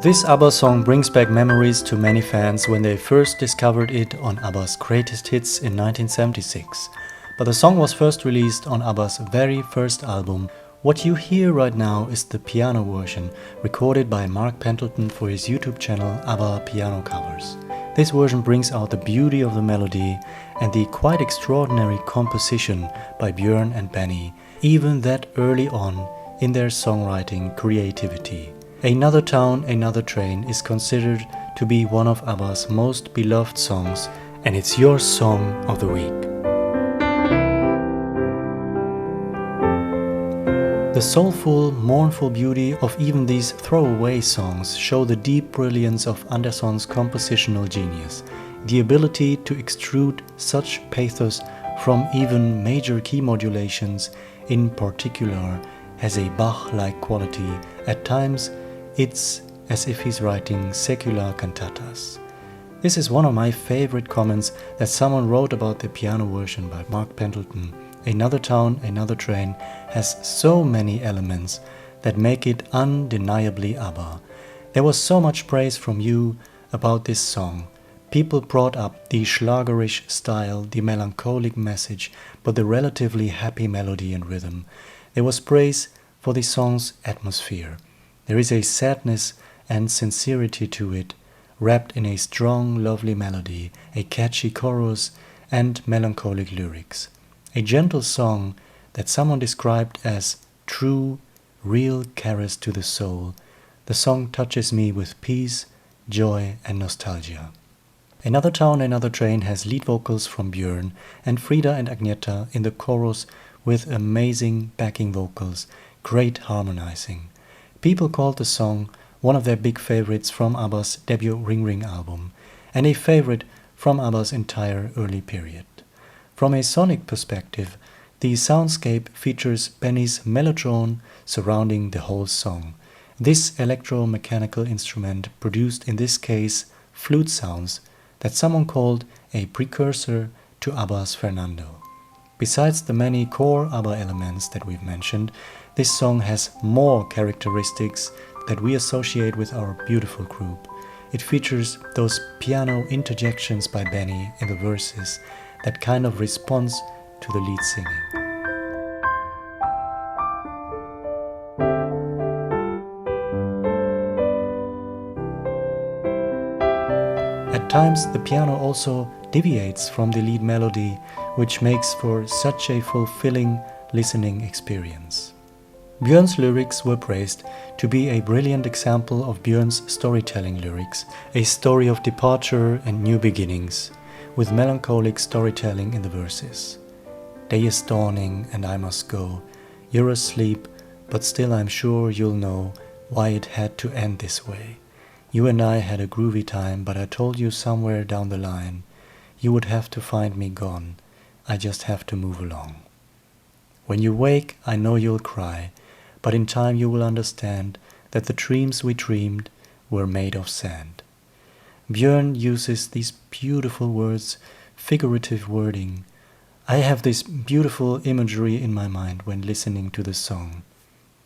This ABBA song brings back memories to many fans when they first discovered it on ABBA's Greatest Hits in 1976. But the song was first released on ABBA's very first album. What you hear right now is the piano version, recorded by Mark Pendleton for his YouTube channel ABBA Piano Covers. This version brings out the beauty of the melody and the quite extraordinary composition by Björn and Benny, even that early on in their songwriting creativity. Another Town, Another Train is considered to be one of ABBA's most beloved songs, and it's your song of the week. The soulful, mournful beauty of even these throwaway songs show the deep brilliance of Andersson's compositional genius, the ability to extrude such pathos from even major key modulations in particular has a Bach-like quality. At times, it's as if he's writing secular cantatas. This is one of my favorite comments that someone wrote about the piano version by Mark Pendleton. Another Town, Another Train has so many elements that make it undeniably ABBA. There was so much praise from you about this song. People brought up the schlagerish style, the melancholic message, but the relatively happy melody and rhythm. There was praise for the song's atmosphere. There is a sadness and sincerity to it, wrapped in a strong, lovely melody, a catchy chorus, and melancholic lyrics. A gentle song that someone described as true, real caress to the soul. The song touches me with peace, joy, and nostalgia. Another Town, Another Train has lead vocals from Björn and Frida and Agneta in the chorus with amazing backing vocals, great harmonizing. People called the song one of their big favorites from ABBA's debut Ring Ring album, and a favorite from ABBA's entire early period. From a sonic perspective, the soundscape features Benny's mellotron surrounding the whole song. This electromechanical instrument produced in this case flute sounds that someone called a precursor to ABBA's Fernando. Besides the many core ABBA elements that we've mentioned, this song has more characteristics that we associate with our beautiful group. It features those piano interjections by Benny in the verses, that kind of response to the lead singing. At times the piano also deviates from the lead melody, which makes for such a fulfilling listening experience. Björn's lyrics were praised to be a brilliant example of Björn's storytelling lyrics, a story of departure and new beginnings, with melancholic storytelling in the verses. Day is dawning and I must go. You're asleep, but still I'm sure you'll know why it had to end this way. You and I had a groovy time, but I told you somewhere down the line, you would have to find me gone. I just have to move along. When you wake, I know you'll cry, but in time you will understand that the dreams we dreamed were made of sand. Björn uses these beautiful words, figurative wording. I have this beautiful imagery in my mind when listening to the song.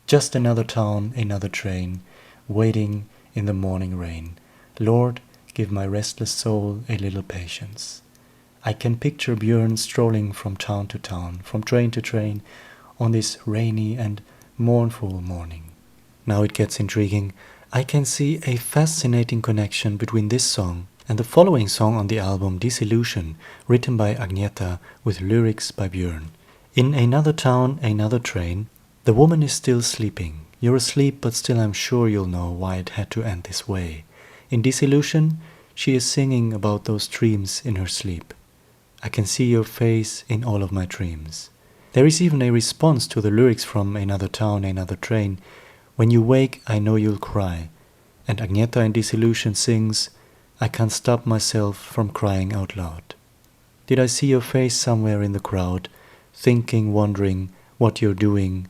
Just another town, another train, waiting in the morning rain. Lord, give my restless soul a little patience. I can picture Björn strolling from town to town, from train to train, on this rainy and mournful morning. Now it gets intriguing. I can see a fascinating connection between this song and the following song on the album, Disillusion, written by Agneta with lyrics by Björn. In Another Town, Another Train, the woman is still sleeping. You're asleep, but still I'm sure you'll know why it had to end this way. In Disillusion, she is singing about those dreams in her sleep. I can see your face in all of my dreams. There is even a response to the lyrics from Another Town, Another Train. When you wake, I know you'll cry. And Agneta in Disillusion sings, I can't stop myself from crying out loud. Did I see your face somewhere in the crowd, thinking, wondering what you're doing?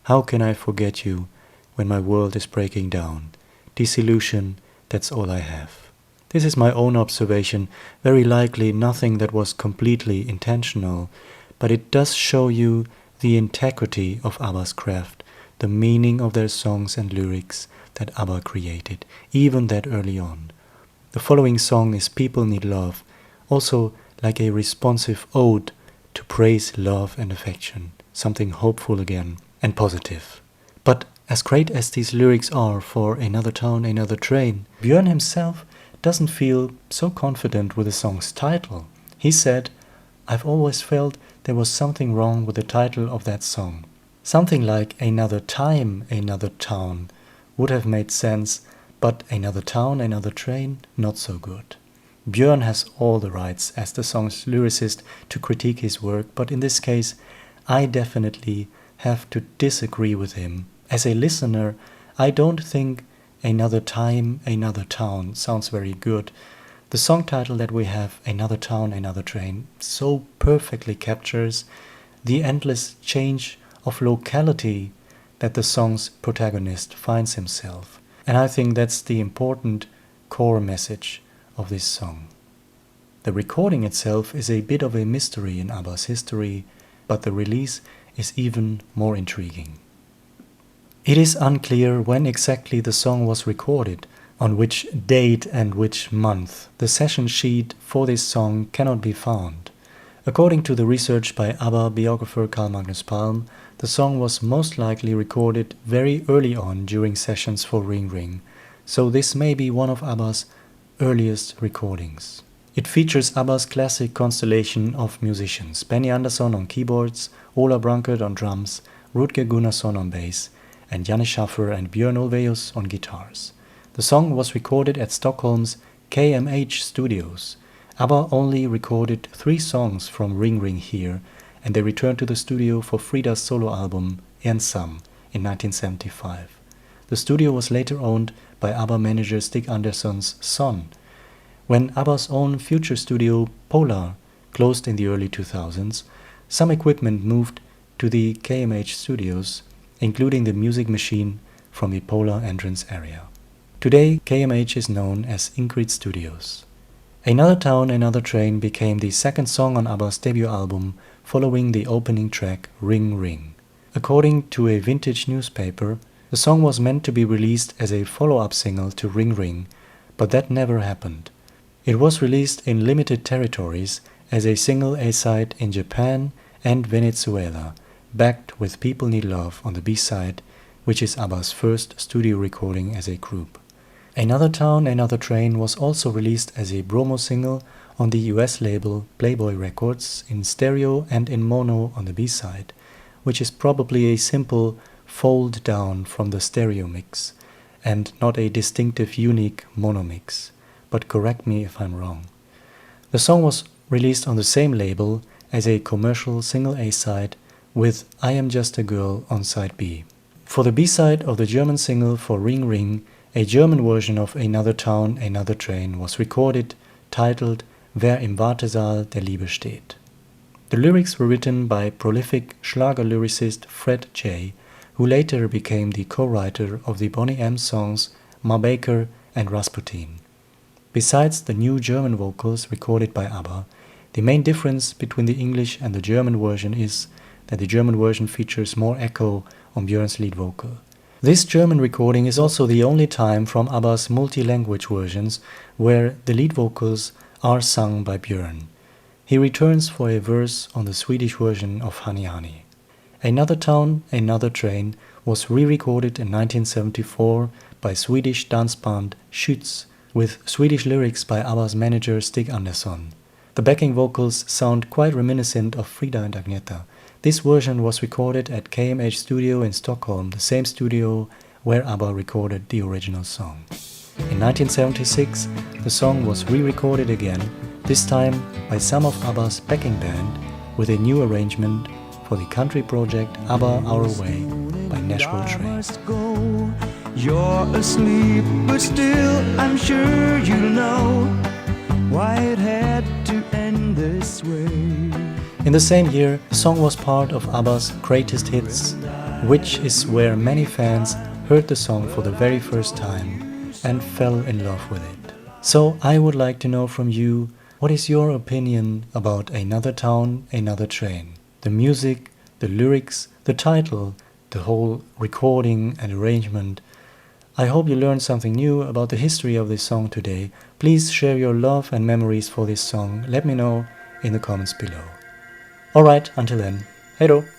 How can I forget you when my world is breaking down? Disillusion, that's all I have. This is my own observation, very likely nothing that was completely intentional, but it does show you the integrity of ABBA's craft the meaning of their songs and lyrics that ABBA created, even that early on. The following song is People Need Love, also like a responsive ode to praise, love and affection, something hopeful again and positive. But as great as these lyrics are for Another Town, Another Train, Björn himself doesn't feel so confident with the song's title. He said, "I've always felt there was something wrong with the title of that song. Something like Another Time, Another Town would have made sense, but Another Town, Another Train, not so good." Björn has all the rights as the song's lyricist to critique his work, but in this case I definitely have to disagree with him. As a listener, I don't think Another Time, Another Town sounds very good. The song title that we have, Another Town, Another Train, so perfectly captures the endless change of locality that the song's protagonist finds himself. And I think that's the important core message of this song. The recording itself is a bit of a mystery in ABBA's history, but the release is even more intriguing. It is unclear when exactly the song was recorded, on which date and which month. The session sheet for this song cannot be found. According to the research by ABBA biographer Carl Magnus Palm, the song was most likely recorded very early on during sessions for Ring Ring, so this may be one of ABBA's earliest recordings. It features ABBA's classic constellation of musicians: Benny Andersson on keyboards, Ola Brunkert on drums, Rutger Gunnarsson on bass, and Janne Schaffer and Björn Ulvaeus on guitars. The song was recorded at Stockholm's KMH studios. ABBA only recorded 3 songs from Ring Ring here, and they returned to the studio for Frida's solo album Ensam in 1975. The studio was later owned by ABBA manager Stig Andersson's son. When ABBA's own future studio Polar closed in the early 2000s, some equipment moved to the KMH studios, including the music machine from the Polar entrance area. Today, KMH is known as Ingrid Studios. Another Town, Another Train became the second song on ABBA's debut album, following the opening track Ring Ring. According to a vintage newspaper, the song was meant to be released as a follow-up single to Ring Ring, but that never happened. It was released in limited territories as a single A-side in Japan and Venezuela, backed with People Need Love on the B-side, which is ABBA's first studio recording as a group. Another Town, Another Train was also released as a promo single on the US label Playboy Records in stereo and in mono on the B-side, which is probably a simple fold down from the stereo mix and not a distinctive unique mono mix, but correct me if I'm wrong. The song was released on the same label as a commercial single A-side with I Am Just a Girl on side B. For the B-side of the German single for Ring Ring, a German version of Another Town, Another Train was recorded, titled Wer im Wartesaal der Liebe steht. The lyrics were written by prolific Schlager lyricist Fred J., who later became the co-writer of the Boney M songs Ma Baker and Rasputin. Besides the new German vocals recorded by ABBA, the main difference between the English and the German version is that the German version features more echo on Björn's lead vocal. This German recording is also the only time from ABBA's multi-language versions where the lead vocals are sung by Björn. He returns for a verse on the Swedish version of Honey Honey. Another Town, Another Train was re-recorded in 1974 by Swedish dance band Schütz with Swedish lyrics by ABBA's manager Stig Andersson. The backing vocals sound quite reminiscent of Frida and Agneta. This version was recorded at KMH Studio in Stockholm, the same studio where ABBA recorded the original song. In 1976, the song was re-recorded again, this time by some of ABBA's backing band, with a new arrangement for the country project ABBA Our Way by Nashville Train. You're asleep, but still I'm sure you know why it had to end this way. In the same year, the song was part of ABBA's Greatest Hits, which is where many fans heard the song for the very first time and fell in love with it. So I would like to know from you, what is your opinion about Another Town, Another Train? The music, the lyrics, the title, the whole recording and arrangement. I hope you learned something new about the history of this song today. Please share your love and memories for this song. Let me know in the comments below. Alright, until then, hej då!